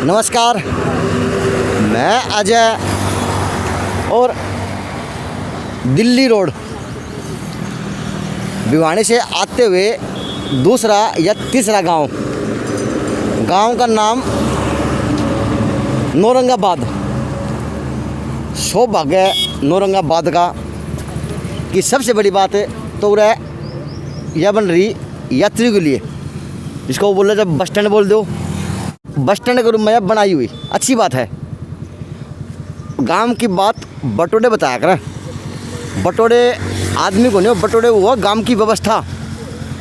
नमस्कार, मैं अजय और दिल्ली रोड भिवानी से आते हुए दूसरा या तीसरा गांव का नाम नौरंगाबाद। सौभाग्य है नौरंगाबाद का कि सबसे बड़ी बात है तो यह बन रही यात्रियों के लिए, जिसको बोल रहे जब बस स्टैंड बोल दो, बस स्टैंड के रूप में बनाई हुई अच्छी बात है। गांव की बात बटोड़े बताया करें, बटोड़े आदमी को नहीं, बटोड़े वो गांव की व्यवस्था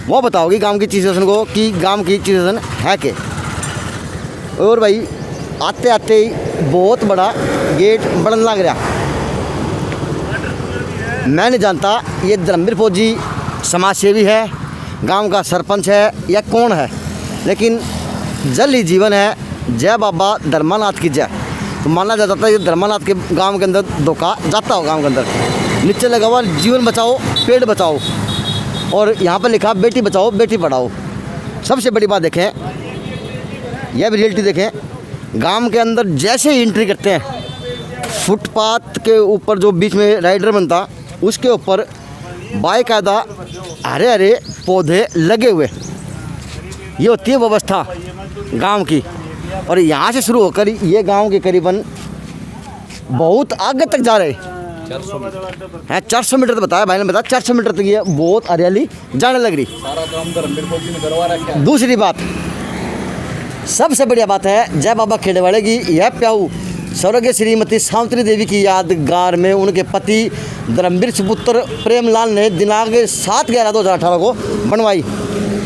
वो बताओगी गांव की सिचुएशन को कि गांव की सिचुएशन है के। और भाई आते आते ही बहुत बड़ा गेट बनने लग रहा। मैं नहीं जानता ये धर्मवीर फौजी समाज सेवी है, गांव का सरपंच है या कौन है, लेकिन जल ही जीवन है। जय बाबा धर्मानाथ की जय। तो माना जाता था ये धर्मानाथ के गांव के अंदर धोखा जाता हो, गांव के अंदर नीचे लगा हुआ जीवन बचाओ पेड़ बचाओ, और यहाँ पर लिखा बेटी बचाओ बेटी पढ़ाओ। सबसे बड़ी बात देखें, यह भी रियलिटी देखें, गांव के अंदर जैसे ही एंट्री करते हैं, फुटपाथ के ऊपर जो बीच में राइडर बनता उसके ऊपर बाकायदा हरे हरे पौधे लगे हुए। ये होती है व्यवस्था गांव की। और यहाँ से शुरू होकर ये गांव के करीबन बहुत आगे तक जा रहे हैं। 400 मीटर तो बताया भाई ने, बताया 400 मीटर तक ये बहुत हरियाली जाने लग रही। सारा काम धर्मवीर फौजी ने करवा रखा है। दूसरी बात, सबसे बढ़िया बात है जय बाबा खेड़ेवाड़े की यह प्याऊ स्वर्गीय श्रीमती सावित्री देवी की यादगार में उनके पति धर्मवीर सुपुत्र प्रेमलाल ने दिनांक 7/11/2018 को बनवाई।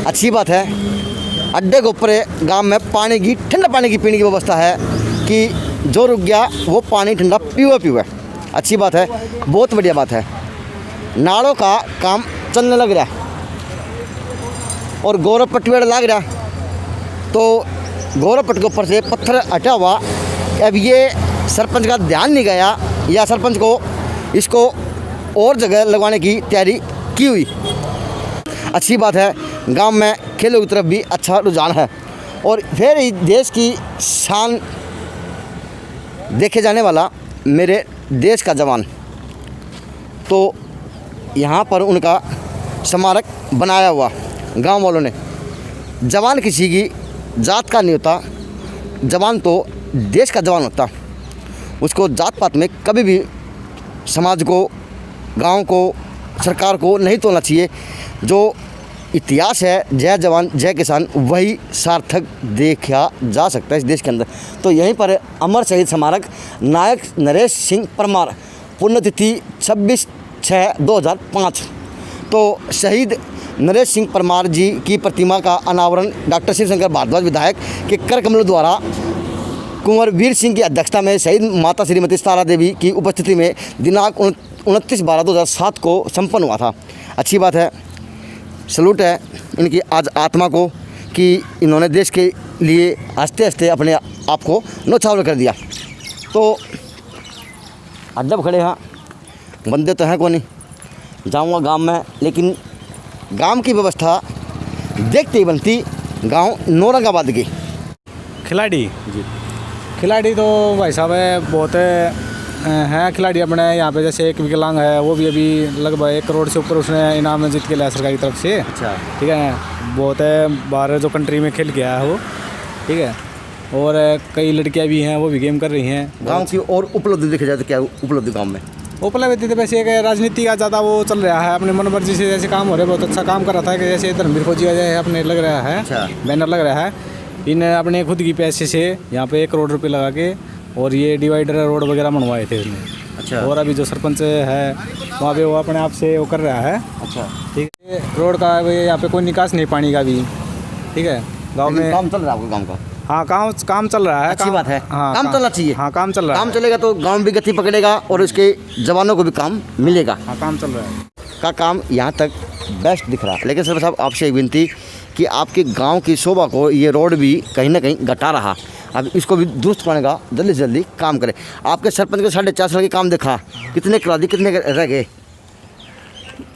अच्छी बात है। अड्डे के ऊपर गांव में पानी की ठंडा पानी की पीने की व्यवस्था है कि जो रुक गया वो पानी ठंडा पीवा। अच्छी बात है, बहुत बढ़िया बात है। नालों का काम चलने लग रहा है और गौरव पटवेड़ लग रहा, तो गौरव पट के ऊपर से पत्थर हटा हुआ। अब ये सरपंच का ध्यान नहीं गया या सरपंच को इसको और जगह लगवाने की तैयारी की हुई। अच्छी बात है, गांव में खेलों की तरफ भी अच्छा रुझान है। और फिर देश की शान देखे जाने वाला मेरे देश का जवान, तो यहाँ पर उनका स्मारक बनाया हुआ गांव वालों ने। जवान किसी की जात का नहीं होता, जवान तो देश का जवान होता। उसको जात पात में कभी भी समाज को, गांव को, सरकार को नहीं तोड़ना चाहिए। जो इतिहास है जय जवान जय किसान, वही सार्थक देखा जा सकता है इस देश के अंदर। तो यहीं पर अमर शहीद स्मारक नायक नरेश सिंह परमार, पुण्यतिथि 26/6/2005। तो शहीद नरेश सिंह परमार जी की प्रतिमा का अनावरण डॉक्टर शिवशंकर भारद्वाज विधायक के कर कमलों द्वारा कुंवर वीर सिंह की अध्यक्षता में शहीद माता श्रीमती तारा देवी की उपस्थिति में दिनांक 29/12/2007 को संपन्न हुआ था। अच्छी बात है, सलूट है इनकी आज आत्मा को कि इन्होंने देश के लिए हंसते हंसते अपने आप को न्यौछावर कर दिया। तो अड्डा खड़े हाँ, बंदे तो हैं कौन नहीं, जाऊँगा गांव में, लेकिन गांव की व्यवस्था देखते ही बनती। गांव नौरंगाबाद की खिलाड़ी जी, खिलाड़ी तो भाई साहब है बहुत हैं खिलाड़ी अपने यहाँ पे। जैसे एक विकलांग है, वो भी अभी लगभग 1 करोड़ से ऊपर उसने इनाम जीत के लिया सरकार की तरफ से। अच्छा, ठीक है, बहुत है, बाहर जो कंट्री में खेल के आया है वो। ठीक है, और कई लड़कियाँ भी हैं वो भी गेम कर रही हैं। गांव की और उपलब्धि देखा जाए तो क्या उपलब्धि गांव में? उपलब्धि तो वैसे एक राजनीति का ज़्यादा वो चल रहा है, अपने मनमर्जी से जैसे काम हो रहे, बहुत अच्छा काम कर रहा था कि जैसे धर्मवीर फौजी का जैसे अपने लग रहा है। अच्छा, बैनर लग रहा है। इन अपने खुद की पैसे से यहाँ पे 1 करोड़ रुपये लगा के और ये डिवाइडर रोड वगैरह बनवाए थे इसने। अच्छा, और अभी जो सरपंच है वहाँ पे वो अपने आप से वो कर रहा है। अच्छा, ठीक है, रोड का यहाँ पे कोई निकास नहीं पानी का भी। ठीक है, गांव में काम चल रहा है गांव का। हाँ, काम चल रहा है। अच्छी बात है। हाँ, काम चलना चाहिए। हाँ, काम चल रहा है। काम चलेगा तो गांव भी गति पकड़ेगा और उसके जवानों को भी काम मिलेगा। हाँ, काम चल रहा है का काम यहाँ तक बेस्ट दिख रहा है। लेकिन सर साहब आपसे एक विनती कि आपके गांव की शोभा को ये रोड भी कहीं ना कहीं घटा रहा, अब इसको भी दुरुस्त करने का जल्दी से जल्दी काम करें। आपके सरपंच के 4.5 साल के काम देखा, कितने करा दी, कितने रह गए?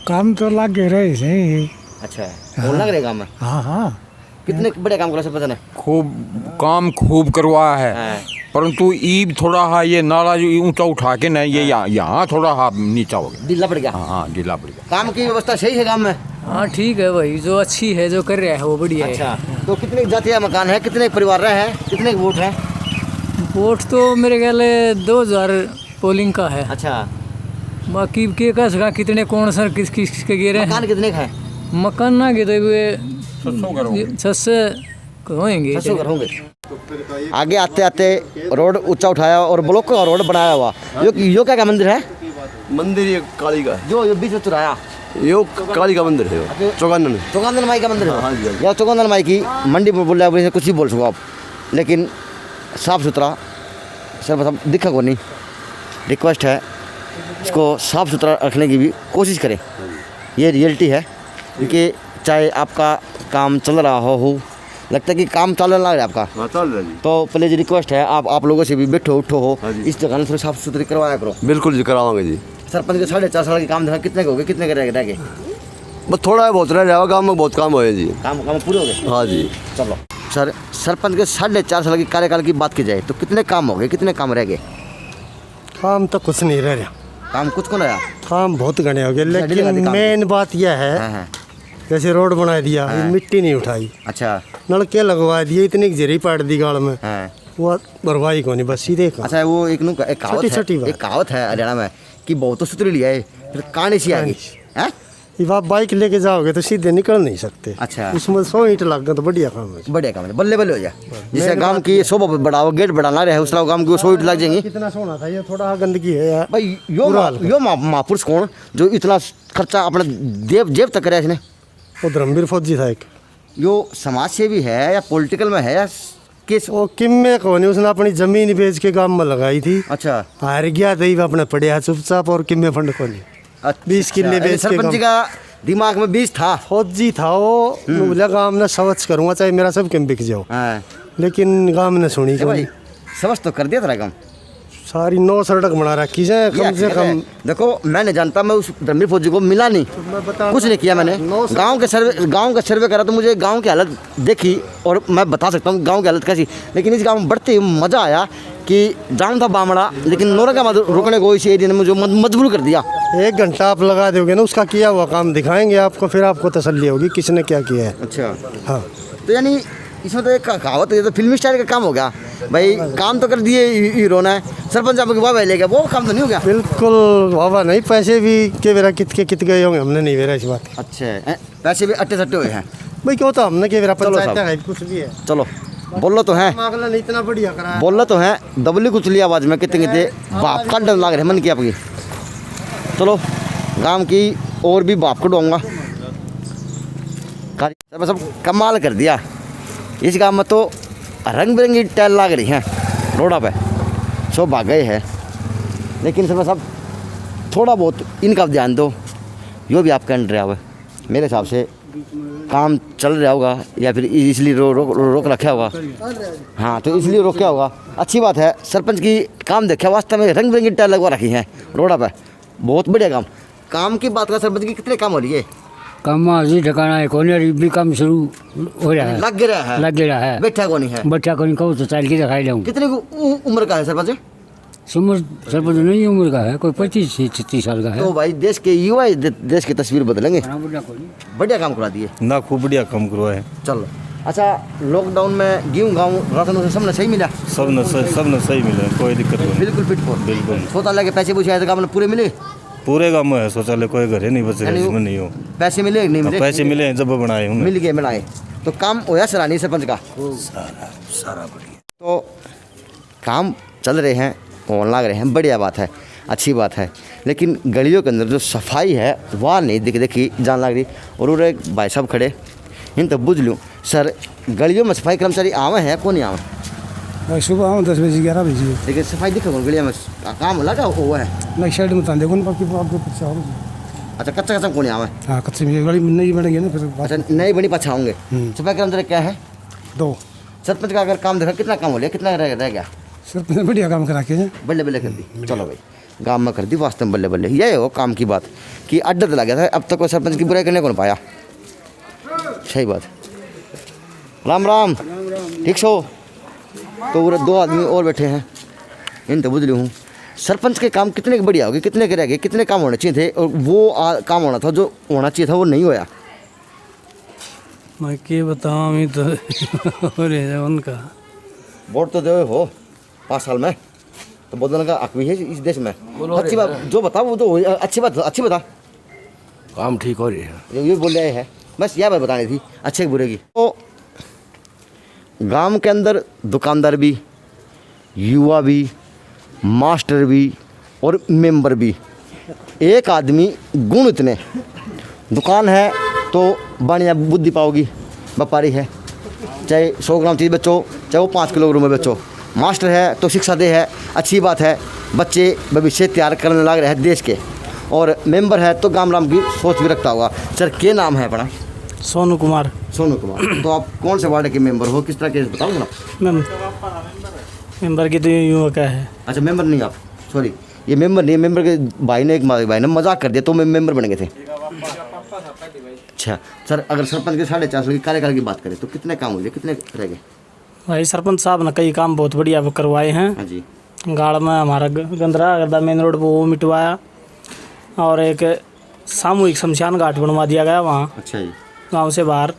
काम तो लग रहे सही। अच्छा, और लग रहे काम में? हाँ हाँ, कितने बड़े काम करा सरपंच ने? खूब करवाया है, हाँ। परंतु ईब थोड़ा हा ये नाला जो ऊंचा उठा के ना ये यहाँ थोड़ा हा नीचा हो गया। ढीला पड़ गया। हाँ ढीला पड़ गया। काम की व्यवस्था सही है गांव में? हाँ ठीक है भाई, जो अच्छी है जो कर रहा है वो बढ़िया है। अच्छा, तो कितने जातीय मकान है, कितने परिवार रहे हैं, कितने वोट हैं? वोट तो मेरे ख्याल 2000 पोलिंग का है। अच्छा, बाकी के का सका कितने कौन सर किस किस के गिरे मकान कितने का है? मकान ना गिरे हुए 600 होंगे। 600 घर होंगे। आगे आते आते रोड ऊंचा उठाया और ब्लॉक का रोड बनाया हुआ। यो क्या मंदिर है? मंदिर ये काली का है। जो बीच में चुराया यो काली का मंदिर है, चौगांदन माई का मंदिर है। हाँ जी, हाँ जी। या चौगांदन माई की मंडी में बोल रहा है, कुछ भी बोल सको आप, लेकिन साफ़ सुथरा सर मतलब दिखा को नहीं। रिक्वेस्ट है इसको साफ़ सुथरा रखने की भी कोशिश करें, ये रियलिटी है। क्योंकि चाहे आपका काम चल रहा हो लगता है कि काम चलने लग रहा है आपका, हाँ चल रहा जी। तो प्लीज़ रिक्वेस्ट है आप लोगों से भी बैठो उठो हो, हाँ जी। इस जगह थोड़ी साफ़ सुथरी करवाया करो। बिल्कुल जी करावांगे जी। सरपंच के 4.5 साल के काम देखा, कितने के हो गए, कितने के रह गए? बस थोड़ा है बहुत रह जाएगा, गाँव में बहुत काम हुए जी। काम पूरे हो गए? हाँ जी। चलो सर, सरपंच के 4.5 साल की कार्यकाल की बात की जाए तो कितने काम हो गए, कितने काम रह गए? काम तो कुछ नहीं रह रहा, काम कुछ को नया? काम बहुत घने हो गए, लगा दी लेकिन काम। मेन बात यह है हाँ। जैसे रोड बना दिया, हाँ। ये मिट्टी नहीं उठाई, अच्छा नलके लगवा दिए, इतनी जरी पाट दी गाड़ में, हाँ। वो भरवाई को नहीं, बस सीधे काम। अच्छा, वो एक छोटी-छोटी बात। कहावत है हरियाणा में कि बहुत तो सुतरी लिया है फिर कहानी सी आ गई है। ये आप बाइक लेके जाओगे तो सीधे निकल नहीं सकते। अच्छा। उसमें 100 ईंट लग गए तो बढ़िया काम है। बढ़िया काम है, बल्ले बल्ले हो जाए। जैसे गांव की शोभा बढ़ाओ, गेट बढ़ाना रहे, उस तरह गांव की 100 ईंट लग जाएंगी। कितना सोना था, ये थोड़ा गंदगी है यार। भाई बुरा हाल यो महापुरुष कौन जो इतना खर्चा अपने जेब तक करे इसने? वो धर्मवीर फौजी था एक, यो समाज सेवी है या पॉलिटिकल में है या किस? वो किम में कौन, उसने अपनी जमीन बेच के गांव में लगाई थी। अच्छा, हार गया तो ये अपने पड़े है चुपचाप, और किम में फंड को नहीं। 20 किले बेच के सरपंच गाँव- का दिमाग में बीज था। फौजी था वो, बोला गाँव में सवच करूँगा चाहे मेरा सब किम बिक जाओ, हाँ लेकिन गाँव ने सुनी ए भाई, क्यों। समझ तो कर दिया था काम। सारी 9 सड़क बना रखी है कम से कम। देखो मैं नहीं जानता, मैं उस धर्मवीर फौजी को मिला नहीं, मैं बता कुछ नहीं किया मैंने। गांव का सर्वे करा तो मुझे गांव की हालत देखी और मैं बता सकता हूँ गांव की हालत कैसी। लेकिन इस गांव में बढ़ते ही मज़ा आया कि जान था बामड़ा, लेकिन नोरा का रुकने को इस एरिया ने मुझे मजबूर कर दिया। 1 घंटा आप लगा दोगे ना, उसका किया हुआ काम दिखाएंगे आपको, फिर आपको तसल्ली होगी किसने क्या किया है। अच्छा, हाँ, तो यानी इसमें तो एक कहावत है, तो फिल्मी स्टाइल का काम हो गया भाई। काम तो कर दिए हीरो ने, सरपंच आपके वाह ले गया, वो काम तो नहीं हो गया। बिल्कुल वाह नहीं, पैसे भी के वेरा कित गए होंगे, हमने नहीं वेरा इस बात। अच्छा, पैसे भी अट्टे सट्टे हुए हैं। भाई क्यों तो हमने के वेरा चलो पंचायत साहब। है, कुछ भी है। चलो बोलो तो है, अगला नहीं इतना बढ़िया करा है। बोलना तो है, दबली कुचली आवाज़ में कितने बाप का डर लग रहा है मन की आपकी। चलो गांव की और भी बाप को डूंगा। सब कमाल कर दिया इस गांव में, तो रंग बिरंगी टाइल लग रही हैं रोडा पे, सो भाग गए हैं। लेकिन सब थोड़ा बहुत इनका ध्यान दो, यो भी आपका अंडर है मेरे हिसाब से। काम चल रहा होगा या फिर इसलिए रोक रखा होगा। हाँ, तो इसलिए रोका होगा, अच्छी बात है। सरपंच की काम देखा, वास्तव में रंग बिरंगी टाइल लगवा रखी हैं रोडा पे, बहुत बढ़िया काम की बात कर। सरपंच की कितने काम हो रही है? काम अभी ठिकाना है कौन, भी काम शुरू हो रहा है, लग रहा है, लग रहा है। बैठा कौन है? बच्चा को कहूँ तो चाल के दिखाई दूँ। कितने उम्र का है सरपंच? सरपंच नहीं उम्र का है, कोई 25-30 साल का है। तो भाई देश के युवा देश की तस्वीर बदलेंगे। बढ़िया काम करा दिए ना, खूब बढ़िया काम करवा है। चलो अच्छा, लॉकडाउन में गेहूँ गाँव राशन सबने सही मिला? सब न सही मिले, कोई दिक्कत नहीं। बिल्कुल फिट फॉर। बिल्कुल शौचालय के पैसे पूछे तो आपने पूरे मिले? पूरे गाँव में है शौचालय, कोई घर ही नहीं बच रहा जिसमें नहीं हो। पैसे मिले नहीं मिले? पैसे मिले हैं जब बनाए होंगे। मिल गए मिलाए तो काम होया सराहनीय सरपंच का सारा बढ़िया। तो काम चल रहे हैं, होने लग रहे हैं, बढ़िया बात है, अच्छी बात है। लेकिन गलियों के अंदर जो सफाई है वह नहीं देखी जान लग रही। और एक भाई साहब खड़े इन तो बुझ लूँ सर, गलियों में सफाई कर्मचारी आवे हैं कौन नहीं आवे? भाई सुबह आऊँ 10 बजे 11 बजे, लेकिन सफाई दिखो गलियों में काम लगा हुआ है। मैं साइड में देखो ना, बाकी आपके पीछे आओ। अच्छा, कच्चा कौन नहीं आवे? हाँ, कच्चे में गाड़ी नहीं बढ़ेंगे ना फिर। अच्छा, नई बनी पाछा होंगे। सफाई कर्मचारी क्या है? 2 सरपंच का अगर काम देखा कितना काम हो लिया, कितना रह गया? सरपंच ने बढ़िया काम करा के बल्ले बल्ले कर दी। चलो भाई, गाँव में कर दी वास्तव में बल्ले बल्ले। यही हो काम की बात कि अड्डा तो लग गया था, अब तक कोई सरपंच की बुराई करने को नहीं पाया। सही बात। राम राम। ठीक सो तो वो 2 आदमी और बैठे हैं, इन तो बुझ ली हूँ। सरपंच के काम कितने के बढ़िया हो गए, कितने के रह गए, कितने काम होने चाहिए थे और वो काम होना था जो होना चाहिए था वो नहीं होया। मैं क्या बताऊँ, अभी तो हो रहा है उनका। वोट तो दे हो 5 साल में, तो बदलने का हक भी है इस देश में। अच्छी बात जो बताओ वो तो अच्छी बता। काम ठीक हो रही है। ये बोल रहे हैं, बस यह बात बतानी थी अच्छे बुरे की। तो गांव के अंदर दुकानदार भी, युवा भी, मास्टर भी और मेंबर भी, एक आदमी गुण इतने। दुकान है तो बढ़िया बुद्धि पाओगी, व्यापारी है चाहे 100 ग्राम चीज़ बेचो चाहे वो 5 किलो में बेचो। मास्टर है तो शिक्षा दे है, अच्छी बात है, बच्चे भविष्य तैयार करने लग रहे हैं देश के। और मेंबर है तो गांव राम की सोच भी रखता होगा। सर क्या नाम है अपना? सोनू कुमार। सोनू कुमार। तो आप कौन से वार्ड के मेंबर हो, किस तरह के बताओ ना? मेंबर की तो युवा का है। अच्छा मेंबर नहीं आप, सॉरी ये मेंबर नहीं, मेंबर के भाई ने मजाक कर दिया तो मेंबर बन गए थे। अच्छा सर, अगर सरपंच के 4.5 साल के कार्यकाल की बात करें तो कितने काम हुए, कितने रह गए? भाई सरपंच साहब ने कई काम बहुत बढ़िया करवाए हैं। हाँ जी। गाड़ में हमारा गंदरा गर्दा मेन रोड वो मिटवाया और एक सामूहिक शमशान घाट बनवा दिया गया वहाँ। अच्छा जी। गांव से बाहर।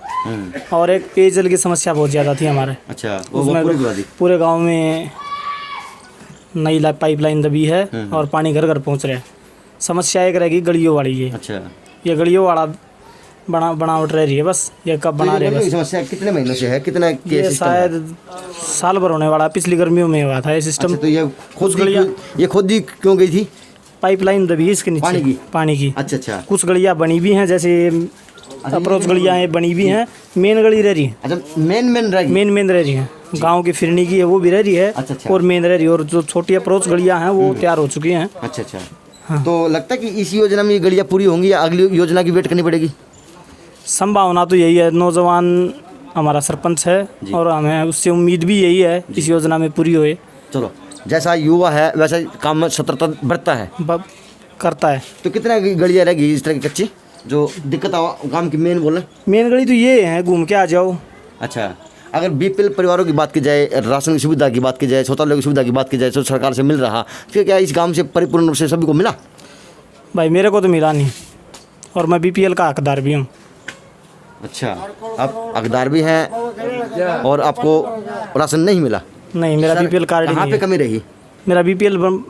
और एक पेयजल की समस्या बहुत ज़्यादा थी हमारे। अच्छा उसमें पूरे गांव में नई पाइपलाइन दबी है और पानी घर घर पहुंच रहा है। समस्या एक रहेगी गलियों वाली। ये अच्छा ये गलियों वाला बनावट रह रही है, बस ये कब बना रहे हैं। समस्या कितने महीनों से है, कितना ये शायद साल भर होने वाला, पिछली गर्मियों में हुआ था ये सिस्टम। तो ये खुद ही क्यों गई थी? पाइपलाइन दबी है इसके नीचे पानी की। अच्छा। कुछ गलियाँ बनी भी हैं, जैसे अप्रोच गलियाँ बनी भी हैं, मेन गली रह रही है। अच्छा मेन रह रही है, गांव की फिरनी की है वो भी रह रही है। अच्छा। और मेन रह रही है, और जो छोटी अप्रोच गलियाँ हैं वो तैयार हो चुकी हैं। अच्छा। हाँ। तो लगता है कि इस योजना में ये गलियाँ पूरी होंगी या अगली योजना की वेट करनी पड़ेगी? संभावना तो यही है, नौजवान हमारा सरपंच है और हमें उससे उम्मीद भी यही है इस योजना में पूरी होए। चलो, जैसा युवा है वैसा काम में सतर्कता बढ़ता है, करता है। तो कितना गलियाँ रहेगी इस तरह की कच्ची जो दिक्कत काम की मेन बोले? मेन गली तो ये है, घूम के आ जाओ। अच्छा, अगर बीपीएल परिवारों की बात की जाए, राशन की सुविधा की बात की जाए, शौचालय की सुविधा की बात की जाए, तो सरकार से मिल रहा, फिर क्या इस गांव से परिपूर्ण रूप से सभी को मिला? भाई मेरे को तो मिला नहीं, और मैं बीपीएल का हकदार भी हूँ। अच्छा, आप हकदार भी हैं और आपको राशन नहीं मिला? नहीं, मेरा बीपीएल कार्ड कहाँ पे कमी रही? मेरा बीपीएल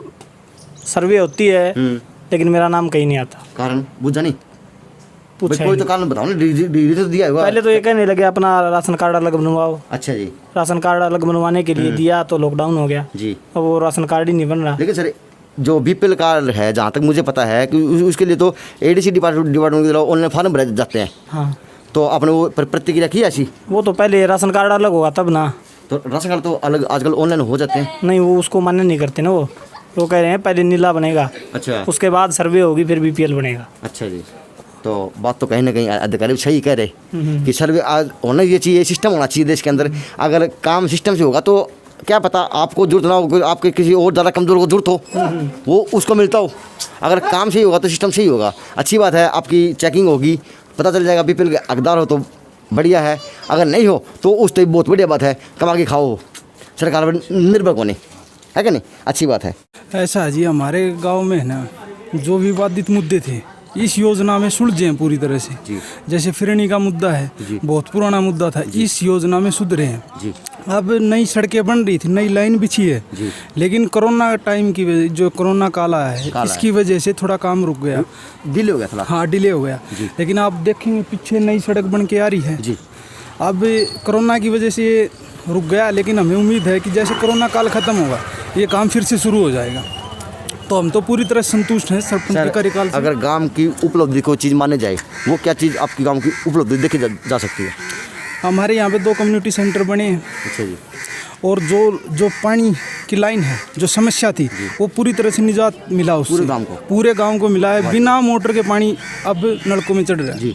सर्वे होती है लेकिन मेरा नाम कहीं नहीं आता। कारण बुझा नहीं? पूछा कोई तो कारण बताओ ना, डिग्री तो दिया हुआ। पहले तो ये कहने लगे अपना राशन कार्ड अलग बनवाओ। अच्छा जी। राशन कार्ड अलग बनवाने के लिए दिया तो लॉकडाउन हो गया जी, अब वो राशन कार्ड ही नहीं बन रहा। लेकिन सर जो बीपीएल कार्ड है, जहाँ तक मुझे पता है कि उसके लिए तो एडीसी डिपार्टमेंट के द्वारा ऑनलाइन फॉर्म भरे जाते हैं। हाँ, तो आपने वो प्रतिक्रिया की ऐसी? वो तो पहले राशन कार्ड अलग होगा तब ना। तो राशन कार्ड तो अलग आजकल ऑनलाइन हो जाते हैं। नहीं, वो उसको मान्य नहीं करते ना। वो कह रहे हैं पहले नीला बनेगा, अच्छा, उसके बाद सर्वे होगी फिर बीपीएल बनेगा। अच्छा जी। तो बात तो कहीं ना कहीं अधिकारी सही कह रहे कि सर्वे आज होना ये चाहिए, सिस्टम होना चाहिए देश के अंदर। अगर काम सिस्टम से होगा तो क्या पता आपको जरूरत ना हो, आपके किसी और ज़्यादा कमज़ोर को जरूरत हो, वो उसको मिलता हो। अगर काम सही होगा तो सिस्टम सही होगा। अच्छी बात है, आपकी चेकिंग होगी, पता चल जाएगा बीपीएल के हकदार हो तो बढ़िया है, अगर नहीं हो तो उस टाइप बहुत बढ़िया बात है, कमा के खाओ, सरकार पर निर्भर होने, है क्या नहीं? अच्छी बात है। ऐसा है जी, हमारे गांव में है ना, जो विवादित मुद्दे थे इस योजना में सुलझे हैं पूरी तरह से जी। जैसे फिरनी का मुद्दा है, बहुत पुराना मुद्दा था, इस योजना में सुधरे हैं जी। अब नई सड़कें बन रही थी, नई लाइन बिछी है जी। लेकिन कोरोना टाइम की वजह, जो कोरोना काल आया है इसकी वजह से थोड़ा काम रुक गया, डिले हो गया थोड़ा। हाँ, डिले हो गया। लेकिन आप देखेंगे पीछे नई सड़क बन के आ रही है जी। अब कोरोना की वजह से ये रुक गया, लेकिन हमें उम्मीद है कि जैसे कोरोना काल खत्म होगा ये काम फिर से शुरू हो जाएगा। तो हम तो पूरी तरह संतुष्ट हैं सरपंच के कार्यकाल से। अगर गांव की उपलब्धि को चीज़ माने जाए, वो क्या चीज़ आपकी गांव की उपलब्धि देखी जा सकती है? हमारे यहाँ पे 2 कम्युनिटी सेंटर बने हैं। अच्छा जी। और जो पानी की लाइन है, जो समस्या थी, वो पूरी तरह से निजात मिला उससे। पूरे गांव को मिला है, बिना मोटर के पानी अब नलकों में चढ़ रहा है जी।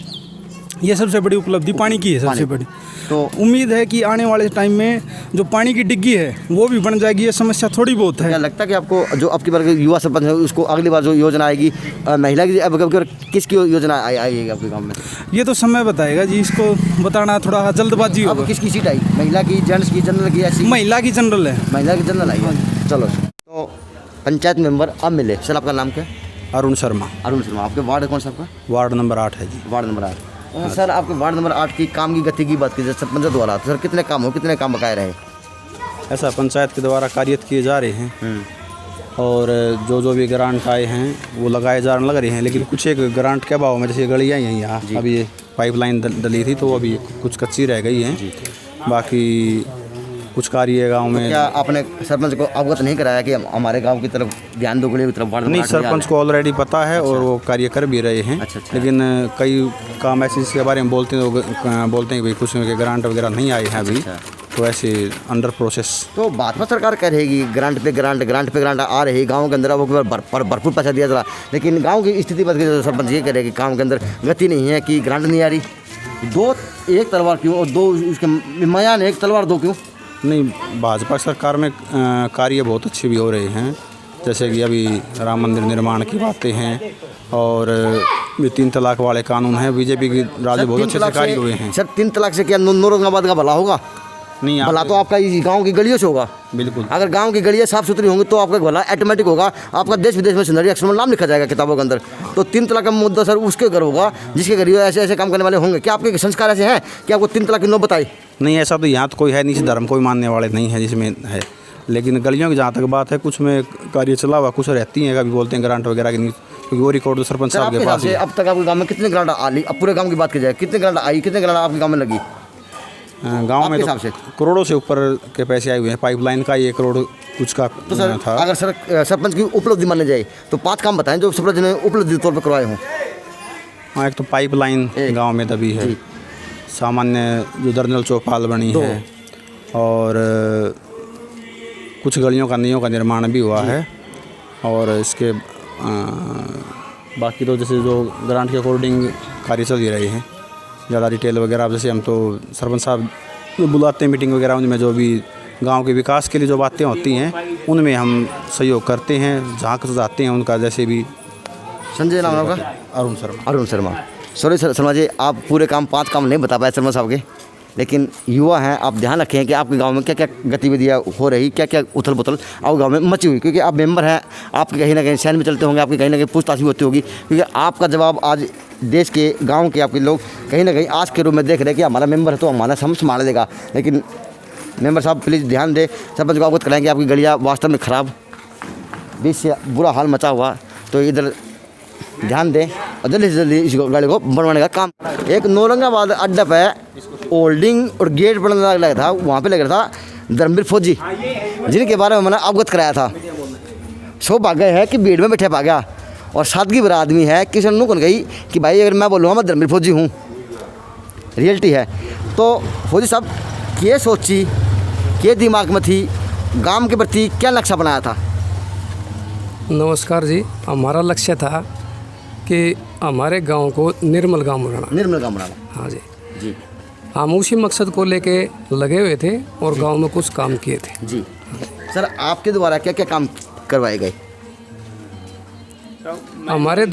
ये सबसे बड़ी उपलब्धि पानी की है सबसे बड़ी। तो उम्मीद है कि आने वाले टाइम में जो पानी की डिग्गी है वो भी बन जाएगी। ये समस्या थोड़ी बहुत है। क्या लगता है कि आपको जो आपकी बार युवा सरपंच है उसको अगली बार जो योजना आएगी महिला की, अब किसकी योजना आएगी आपके गाँव में? ये तो समय बताएगा जी, इसको बताना थोड़ा जल्दबाजी अब होगा। किसकी सीट आई, महिला की, जेंट्स की, जनरल की, ऐसी? महिला की जनरल है। महिला की जनरल आई है। चलो, तो पंचायत मेंबर अब मिले। सर आपका नाम क्या है? अरुण शर्मा, अरुण शर्मा। आपके वार्ड कौन सा आपका? वार्ड नंबर 8 है जी। Ward number 8। सर आपके वार्ड नंबर 8 की काम की गति की बात की जाए सरपंच द्वारा, तो सर कितने काम बकाए रहे? ऐसा पंचायत के द्वारा कार्य किए जा रहे हैं और जो भी ग्रांट आए हैं वो लगाए लग रहे हैं, लेकिन कुछ एक ग्रांट के अभाव में, जैसे गलियाँ हैं यहाँ, अभी ये पाइपलाइन डली थी तो अभी कुछ कच्ची रह गई हैं। बाकी कुछ कार्य गांव में। क्या आपने सरपंच को अवगत नहीं कराया कि हमारे गांव की तरफ ध्यान दो, गलियों की तरफ? नहीं, सरपंच को ऑलरेडी पता है और वो कार्य कर भी रहे हैं। लेकिन कई काम ऐसे जिसके बारे में बोलते हैं कि भाई कुछ ग्रांट वगैरह नहीं आए हैं अभी, तो ऐसे अंडर प्रोसेस। तो भाजपा सरकार कह रहेगी ग्रांट पे ग्रांट आ रही गाँव के अंदर, वो भरपूर पैसा दिया जा रहा, लेकिन गाँव की स्थिति बदल गई। सरपंच ये कह रहे कि गाँव के अंदर गति नहीं है, कि ग्रांट नहीं आ रही। दो एक तलवार क्यों, और दो उसके मयान एक तलवार दो क्यों? नहीं, भाजपा सरकार में कार्य बहुत अच्छे भी हो रहे हैं, जैसे कि अभी राम मंदिर निर्माण की बातें हैं और ये 3 तलाक वाले कानून हैं। बीजेपी की राज्य बहुत अच्छे से कार्य हुए हैं। सर 3 तलाक से क्या औरंगाबाद का भला होगा? नहीं, भला तो आपका गांव की गलियों से होगा। बिल्कुल, अगर गांव की गलियाँ साफ सुथरी होंगी तो आपका भला ऑटोमेटिक होगा। आपका देश विदेश में सुंदरी अक्षर में नाम लिखा जाएगा किताबों के अंदर। तो 3 तलाक का मुद्दा सर उसके घर होगा जिसके घर ऐसे काम करने वाले होंगे। क्या आपके संस्कार ऐसे हैं कि आपको 3 तलाक की नौबत आई? नहीं, ऐसा तो यहाँ तो कोई है नहीं, इस धर्म कोई मानने वाले नहीं है जिसमें है। लेकिन गलियों की जहाँ तक बात है, कुछ में कार्य चला हुआ, कुछ रहती हैं, कभी बोलते हैं ग्रांट वगैरह की नहीं, क्योंकि वो रिकॉर्ड तो सरपंच साहब के पास है। अब तक आपके गाँव में कितने ग्रांट आई? अब पूरे गाँव की बात की जाए, कितने ग्रांट आई, कितने ग्रांट आपके गाँव में लगी? गांव में तो करोड़ों से ऊपर के पैसे आए हुए हैं। पाइपलाइन का 1 करोड़ कुछ का तो सर था। अगर सरपंच की उपलब्धि माने जाए तो 5 काम बताएं जो सरपंच ने उपलब्धि तौर पर करवाए हों। हाँ, एक तो पाइपलाइन गांव में दबी है, सामान्य जो दर्जनल चौपाल बनी है, और कुछ गलियों का नलियों का निर्माण भी हुआ है। और इसके बाकी तो जैसे जो ग्रांट के अकॉर्डिंग कार्य चल ही रहे हैं, ज़्यादा डिटेल वगैरह जैसे हम तो सरपंच साहब बुलाते हैं मीटिंग वगैरह, उनमें जो भी गांव के विकास के लिए जो बातें होती हैं उनमें हम सहयोग करते हैं, जहाँ के जाते हैं उनका। जैसे भी संजय नाम होगा? अरुण शर्मा। सॉरी सर शर्मा जी, आप पूरे काम 5 काम नहीं बता पाए शर्मा साहब के, लेकिन युवा हैं, आप ध्यान रखें कि आपके गांव में क्या क्या गतिविधियां हो रही, क्या क्या उथल पुथल आपके गांव में मची हुई, क्योंकि आप मेंबर हैं, आपके कहीं ना कहीं शहर में चलते होंगे, आपकी कहीं ना कहीं पूछताछ भी होती होगी, क्योंकि आपका जवाब आज देश के गांव के आपके लोग कहीं ना कहीं आज के रूप में देख रहे हैं कि हमारा मेंबर है तो हमारा संभाल देगा। लेकिन मेंबर साहब प्लीज़ ध्यान दें, सरपंच को अवगत कराएंगे आपकी गलियाँ वास्तव में ख़राब, बीच से बुरा हाल मचा हुआ, तो इधर ध्यान दें और जल्दी से जल्दी इस गाड़ी को बनवाने का काम। एक औरंगाबाद अड्डा पे होल्डिंग और गेट बनने लगा था, वहाँ पे लग रहा था धर्मवीर फौजी, जिनके बारे में मैंने अवगत कराया था। सौभाग्य है कि भीड़ में बैठे पा गया और सादगी भरा आदमी है, किसी ने कौन गई कि भाई अगर मैं बोलूँगा मैं धर्मवीर फौजी हूँ, रियलिटी है। तो फौजी साहब क्या सोची, क्या दिमाग में थी, गांव के प्रति क्या नक्शा बनाया था? नमस्कार जी, हमारा लक्ष्य था कि हमारे गांव को निर्मल गांव बनाना। हाँ जी, हम उसी मकसद को लेके लगे हुए थे और गांव में कुछ काम किए थे जी। सर आपके द्वारा क्या क्या काम करवाए गए? हमारे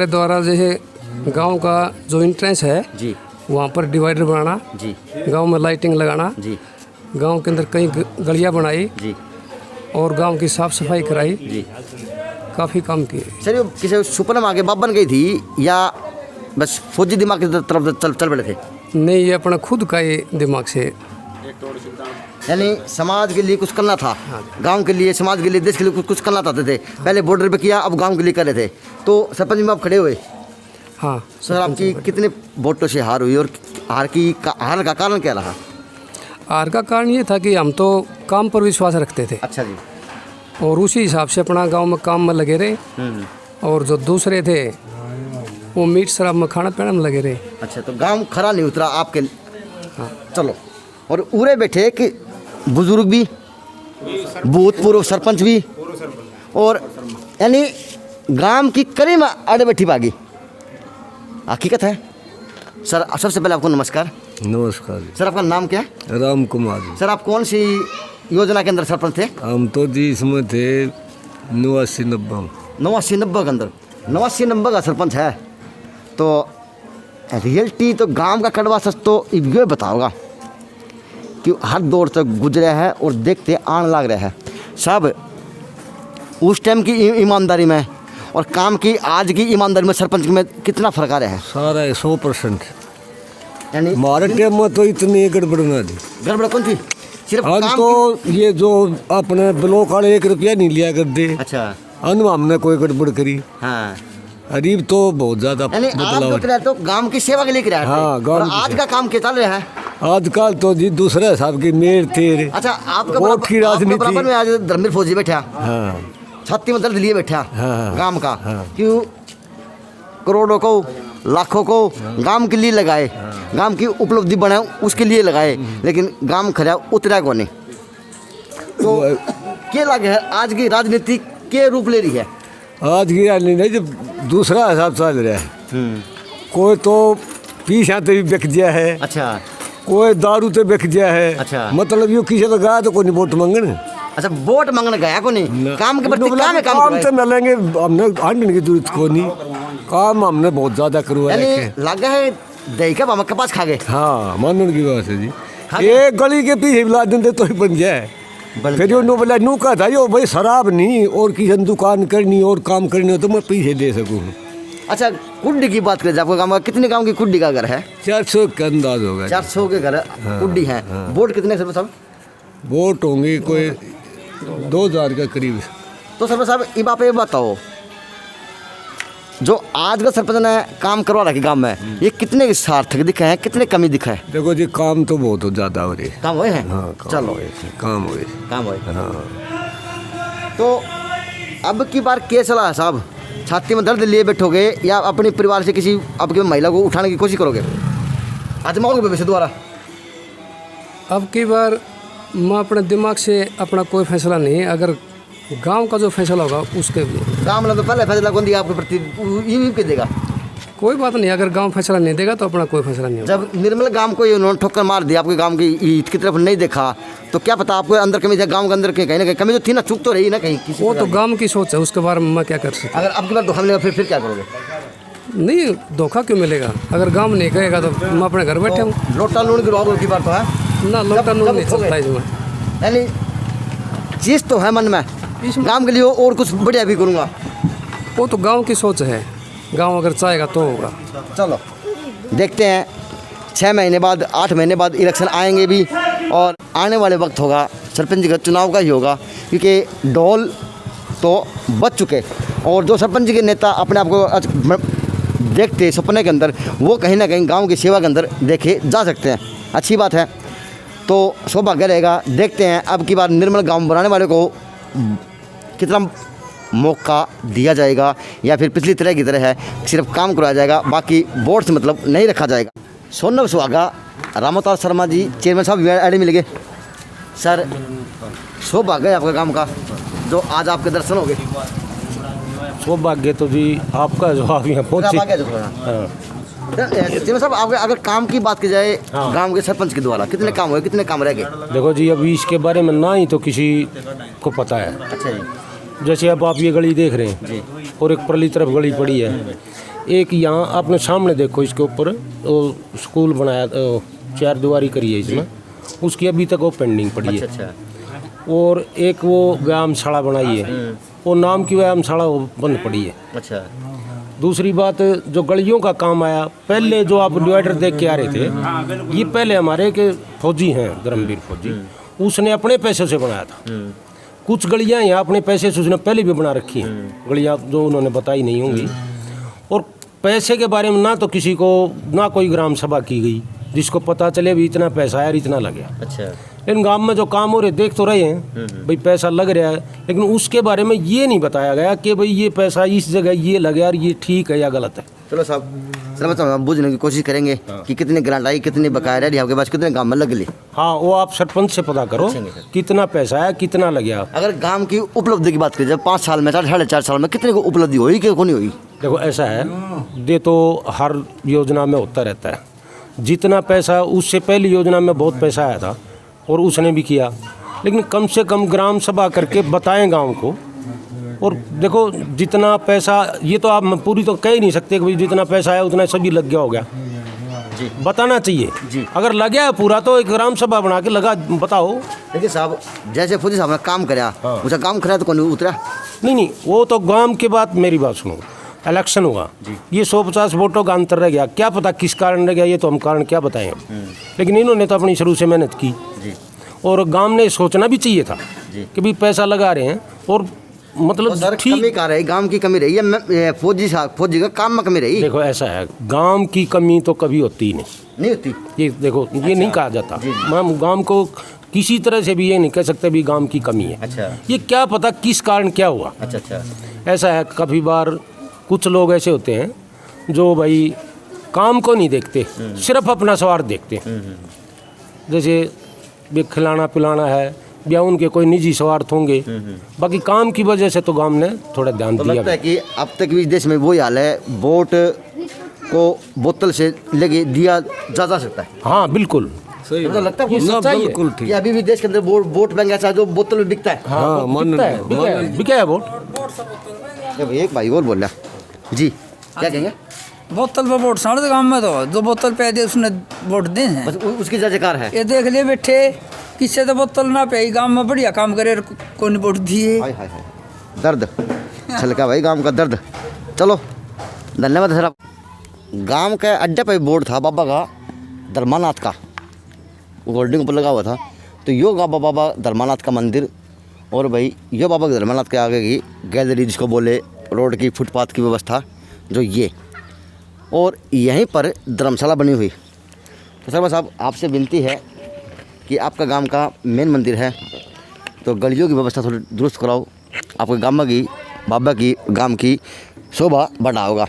द्वारा जैसे गांव का जो एंट्रेंस है जी, वहाँ पर डिवाइडर बनाना जी, गांव में लाइटिंग लगाना जी, गांव के अंदर कई गलियाँ बनाई जी, और गांव की साफ सफाई कराई जी, काफ़ी काम किए। सर ये किसी सुपने में आगे बाप बन गई थी या बस फौजी दिमाग की तरफ चल पड़े थे? नहीं, ये अपना खुद का ही दिमाग से, यानी समाज के लिए कुछ करना था, गांव के लिए, समाज के लिए, देश के लिए कुछ करना चाहते थे। पहले बॉर्डर पे किया, अब गांव के लिए कर रहे थे। तो सरपंच में आप खड़े हुए। हाँ सर, आपकी कितने वोटों से हार हुई और हार का कारण क्या रहा? हार का कारण ये था कि हम तो काम पर विश्वास रखते थे। अच्छा जी। और उसी हिसाब से अपना गांव में काम में लगे रहे, और जो दूसरे थे वो मीट शराब में खाना पीना में लगे रहे। अच्छा, तो गांव खरा नहीं उतरा आपके? हाँ। चलो, और उरे बैठे कि बुजुर्ग भी, भूतपूर्व सरपंच भी, और यानी गांव की करी में अड़े बैठी भागी, हकीकत है। सर सबसे पहले आपको नमस्कार। नमस्कार जी। सर आपका नाम क्या है? राम कुमार जी। सर आप कौन सी योजना के अंदर सरपंच थे? हम तो जी इसमें थे 89-90 89-90 के अंदर 89-90 का सरपंच है। तो रियलिटी तो गांव का कड़वा सच तो ये बताओगा कि हर दौर तक गुजरा है और देखते आने लग रहा है सब। उस टाइम की ईमानदारी में और काम की आज की ईमानदारी में सरपंच में कितना फर्क आ रहा है? सारा 100%। यानी हमारे टाइम में तो इतनी गड़बड़ ना थी। गड़बड़ कौन थी? सिर्फ हम काम तो ये जो अपने ब्लॉक वाले 1 रुपया नहीं लिया करते। अच्छा। हमने कोई गड़बड़ करी। हाँ। गरीब तो बहुत ज्यादा यानी आप बदलाव। तो तो गांव की सेवा के लिए किया हाँ, गांव की आज का काम क्या चल रहा है? आजकल तो जी दूसरे साहब की मेर थे। अच्छा आपका वोट की राजनीति। बराबर में आज धर्मवीर फौजी बैठा, हाँ छाती में दर्द लिए बैठा हाँ, गांव का। हाँ। क्यों करोड़ों को लाखों को गांव के लिए लगाए, गांव की उपलब्धि बनाए उसके लिए लगाए, लेकिन गांव खरा उतरा को नहीं। तो क्या लगे है आज की राजनीति के रूप ले रही है? आज की राजनीति नहीं, जब दूसरा हिसाब चल रहा है। कोई तो पीछा तो भी बिक गया है। अच्छा। कोई दारू तो बिक गया है। अच्छा। मतलब यो किसी लगा तो कोई नहीं वोट मांगने। अच्छा वोट मांगने गया को नहीं, काम के प्रति क्या में काम तो मिलेंगे, हमने हटने की जरूरत को नहीं। काम हमने बहुत ज्यादा करवाया है। लगा है देखा हम कपास खा गए। हाँ मानने की बात है जी। एक गली के पीछे मिला देते तो ही बन जाए। फिर यो बोला नू का था यो भाई शराब नहीं और किसी दुकान करनी और काम करनी हो तो मैं पीछे दे सकूँ। अच्छा कुड्डी की बात करें, आपको गाँव का कितने गाँव की कुड्डी का घर है? 400 का अंदाज होगा। 400 के घर कुड्डी है। वोट कितने सरपंच साहब? वोट होंगे कोई 2000 के करीब। तो सरपंच साहब ये बात ये बताओ, जो आज का सरपंच ने काम करवा रखा गांव में, ये कितने सार्थक दिखे हैं, कितने कमी दिखा है? देखो जी काम तो बहुत ज़्यादा हो रही है। काम हुए हैं? हाँ चलो काम हुए। काम हुए। हाँ। तो अब की बार क्या सलाह है साहब? छाती में दर्द लिए बैठोगे या अपने परिवार से किसी आपकी महिला को उठाने की कोशिश करोगे? आजमाओगे भविष्य दोबारा? अब की बार मैं अपने दिमाग से अपना कोई फैसला नहीं, अगर गांव का जो फैसला होगा उसके लिए। गाँव में तो पहले फैसला कौन दिया आपके प्रति, ये के देगा? कोई बात नहीं, अगर गांव फैसला नहीं देगा तो अपना कोई फैसला नहीं होगा। जब निर्मल गांव को उन्होंने ठोकर मार दिया, आपके गांव की ईद की तरफ नहीं देखा, तो क्या पता आपको अंदर कमी थी? गांव के अंदर कहीं ना कहीं कमी तो थी ना, चूक तो रही ना कहीं किसी वो तो गांव की सोच है, उसके बारे में मैं क्या कर सकता। अगर आपके पास धोखा मिलेगा फिर क्या करोगे? नहीं धोखा क्यों मिलेगा? अगर गांव नहीं कहेगा तो मैं अपने घर बैठे हूँ। लोटा लून की रोग की बात तो है ना, लोटा लून नहीं चलता इसमें। यानी चीज़ तो है मन में, गांव के लिए और कुछ बढ़िया भी करूँगा। वो तो गांव की सोच है, गांव अगर चाहेगा तो होगा। चलो देखते हैं 6 महीने बाद 8 महीने बाद इलेक्शन आएंगे भी, और आने वाले वक्त होगा सरपंच का चुनाव का ही होगा, क्योंकि ढोल तो बच चुके और जो सरपंच के नेता अपने आप को देखते सपने के अंदर, वो कहीं ना कहीं गांव की सेवा के अंदर देखे जा सकते हैं। अच्छी बात है, तो सौभाग्य रहेगा। देखते हैं अब की बार निर्मल गांव बनाने वाले को कितना मौका दिया जाएगा, या फिर पिछली तरह की तरह है सिर्फ काम करवाया जाएगा, बाकी वोट से मतलब नहीं रखा जाएगा। सोनव सुहागा, रामोतार शर्मा जी चेयरमैन साहब एड मिल गए। सर सौभाग्य है आपका काम का जो आज आपके दर्शन हो गए। सौभाग्य तो जी आपका जो आप यहाँ पहुँचे। चेयरमैन साहब आपके अगर काम की बात की जाए, गांव के सरपंच के द्वारा कितने काम हुए, कितने काम रह गए? देखो जी अभी इसके बारे में ना ही तो किसी को पता है। अच्छा जी। जैसे अब आप ये गली देख रहे हैं और एक परली तरफ गली पड़ी है, एक यहाँ आपने सामने देखो इसके ऊपर स्कूल बनाया, 4 दीवारी करी है इसमें, उसकी अभी तक वो पेंडिंग पड़ी है। अच्छा। और एक वो व्यायामशाला बनाई है, वो नाम की व्यायामशाला वो बंद पड़ी है। अच्छा। दूसरी बात जो गलियों का काम आया, पहले जो आप डिवाइडर देख के आ रहे थे, ये पहले हमारे के फौजी हैं धर्मवीर फौजी, उसने अपने पैसे से बनाया था। कुछ गलियां यहाँ अपने पैसे से उसने पहले भी बना रखी हैं, गलियां जो उन्होंने बताई नहीं होंगी। और पैसे के बारे में ना तो किसी को ना कोई ग्राम सभा की गई जिसको पता चले भी इतना पैसा आया इतना लग गया। अच्छा। लेकिन गांव में जो काम हो रहे देख तो रहे हैं भाई पैसा लग रहा है, लेकिन उसके बारे में ये नहीं बताया गया कि भाई ये पैसा इस जगह ये लगे और ये ठीक है या गलत है। चलो साहब हम बुझने की कोशिश करेंगे कि कितने ग्रांट आई, कितनी बकाया रही आपके पास, कितने गांव में लग ली। हाँ वो आप सरपंच से पता करो कितना पैसा है कितना लग गया। अगर गांव की उपलब्धि की बात करें, जब 5 साल में 4.5 साल में कितने को उपलब्धि हुई कि नहीं हुई? देखो ऐसा है, ये तो हर योजना में होता रहता है। जितना पैसा उससे पहली योजना में बहुत पैसा आया था और उसने भी किया, लेकिन कम से कम ग्राम सभा करके बताएं गांव को। और देखो जितना पैसा, ये तो आप पूरी तो कह ही नहीं सकते कि भाई जितना पैसा आया उतना सभी लग गया हो गया जी, बताना चाहिए जी। अगर लग गया पूरा तो एक ग्राम सभा बना के लगा बताओ। देखिए साहब, जैसे फौजी साहब ने काम कराया, उसका काम कराया तो कौन उतरा? नहीं, वो तो गांव के बाद मेरी बात सुनो, इलेक्शन हुआ, ये 150 वोटों का अंतर रह गया, क्या पता किस कारण रह गया, ये तो हम कारण क्या बताएं। लेकिन इन्होंने तो अपनी शुरू से मेहनत की और गांव ने सोचना भी चाहिए था कि भाई पैसा लगा रहे हैं और मतलब कमी का रही, गांव की कमी रही है, फौजी का काम में कमी रही। देखो ऐसा है, गांव की कमी तो कभी होती ही नहीं होती। ये देखो ये नहीं कहा जाता, हम गांव को किसी तरह से भी ये नहीं कह सकते भी गांव की कमी है। अच्छा। ये क्या पता किस कारण क्या हुआ। अच्छा। ऐसा है, कभी बार कुछ लोग ऐसे होते हैं जो भाई काम को नहीं देखते, सिर्फ अपना स्वार्थ देखते हैं। जैसे भी खिलाना पिलाना है या उनके कोई निजी स्वार्थ होंगे, बाकी काम की वजह से तो गांव ने थोड़ा ध्यान दिया। लगता है कि अब तक भी देश में वही हाल है, वोट को बोतल से लेके दिया जा सकता है। हाँ बिल्कुल सही, तो लगता है बिल्कुल ठीक। अभी भी देश के अंदर वोट बैंक ऐसा जो बोतल में बिकता है। हाँ, बिका है वोट। एक भाई और बोल रहा जी, क्या कहेंगे? बोतल पे वोट साढ़े गांव में तो जो बोतल पे दे उसने वोट दे हैं, बस उसकी जयकार है। ये देख लिए बैठे किससे तो बोतल ना पे, गांव में बढ़िया काम करे कौन वोट दिए। दर्द छलका भाई, गांव का दर्द। चलो धन्यवाद सर। गांव के अड्डे पे बोर्ड था बाबा का धर्मानाथ का, होल्डिंग ऊपर लगा हुआ था। तो यो बाबा धर्मानाथ का मंदिर और भाई यो बाबा धर्मानाथ के आगे की गैलरी जिसको बोले, रोड की फुटपाथ की व्यवस्था जो ये, और यहीं पर धर्मशाला बनी हुई। तो सर साहब आपसे विनती है कि आपका गांव का मेन मंदिर है तो गलियों की व्यवस्था थोड़ी दुरुस्त कराओ, आपके गांव की बाबा की गांव की शोभा बढ़ा होगा।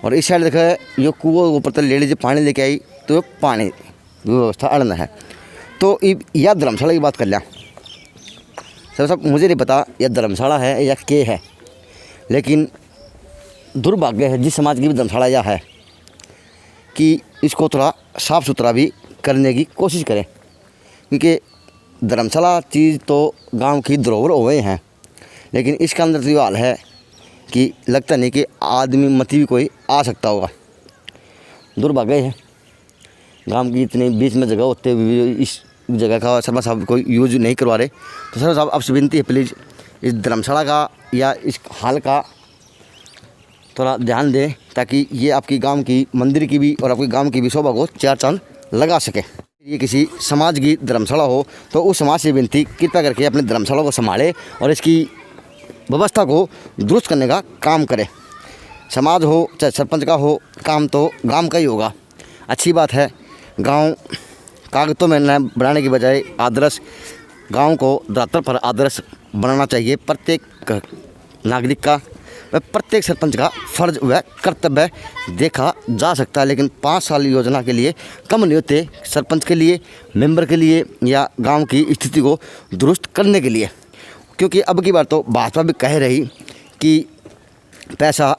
और इस साइड देखा यो कुओं ऊपर तक ले लीजिए, पानी लेके आई तो पानी की व्यवस्था अड़ना है। तो यह धर्मशाला की बात कर लिया सर साहब, मुझे नहीं पता यह धर्मशाला है या क्या है, लेकिन दुर्भाग्य है जिस समाज की भी धर्मशाला यह है कि इसको थोड़ा साफ़ सुथरा भी करने की कोशिश करें, क्योंकि धर्मशाला चीज़ तो गांव की धरोहर हुए हैं, लेकिन इसके अंदर तो ये हाल है कि लगता नहीं कि आदमी मती भी कोई आ सकता होगा। दुर्भाग्य है गांव की इतनी बीच में जगह होते हुए इस जगह का शर्मा साहब कोई यूज नहीं करवा रहे। तो शर्मा साहब आपसे विनती है प्लीज़ इस धर्मशाला का या इस हाल का थोड़ा ध्यान दें, ताकि ये आपकी गांव की मंदिर की भी और आपके गांव की भी शोभा को चार चांद लगा सके। ये किसी समाज की धर्मशाला हो तो उस समाज से विनती कृपया करके अपने धर्मशाला को संभाले और इसकी व्यवस्था को दुरुस्त करने का काम करे। समाज हो चाहे सरपंच का हो, काम तो गांव का ही होगा। अच्छी बात है, गांव कागज़ों में न बनाने की बजाय आदर्श गांव को धरातल पर आदर्श बनाना चाहिए। प्रत्येक नागरिक का व प्रत्येक सरपंच का फर्ज व कर्तव्य देखा जा सकता है, लेकिन 5 साल योजना के लिए कम नहीं होते सरपंच के लिए, मेंबर के लिए या गांव की स्थिति को दुरुस्त करने के लिए। क्योंकि अब की बार तो भाजपा भी कह रही कि पैसा